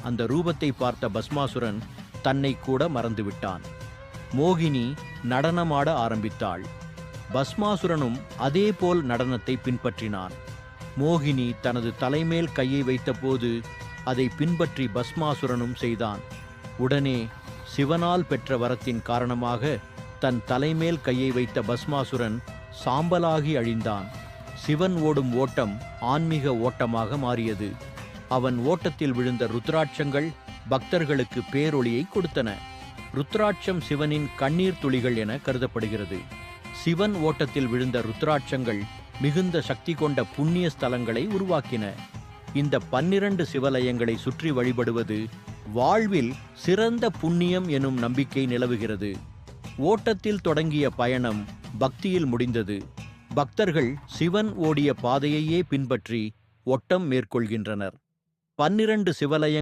அந்த ரூபத்தை பார்த்த பஸ்மாசுரன் தன்னை கூட மறந்துவிட்டான். மோகினி நடனமாட ஆரம்பித்தாள். பஸ்மாசுரனும் அதேபோல் நடனத்தை பின்பற்றினான். மோகினி தனது தலைமேல் கையை வைத்தபோது அதை பின்பற்றி பஸ்மாசுரனும் செய்தான். உடனே சிவனால் பெற்ற வரத்தின் காரணமாக தன் தலைமேல் கையை வைத்த பஸ்மாசுரன் சாம்பலாகி அழிந்தான். சிவன் ஓடும் ஓட்டம் ஆன்மீக ஓட்டமாக மாறியது. அவன் ஓட்டத்தில் விழுந்த ருத்ராட்சங்கள் பக்தர்களுக்கு பேரொளியை கொடுத்தன. ருத்ராட்சம் சிவனின் கண்ணீர் துளிகள் என கருதப்படுகிறது. சிவன் ஓட்டத்தில் விழுந்த ருத்ராட்சங்கள் மிகுந்த சக்தி கொண்ட புண்ணிய ஸ்தலங்களை உருவாக்கின. இந்த 12 சிவலயங்களை சுற்றி வழிபடுவது வாழ்வில் சிறந்த புண்ணியம் எனும் நம்பிக்கை நிலவுகிறது. ஓட்டத்தில் தொடங்கிய பயணம் பக்தியில் முடிந்தது. பக்தர்கள் சிவன் ஓடிய பாதையையே பின்பற்றி ஓட்டம் மேற்கொள்கின்றனர். 12 சிவலயங்கள்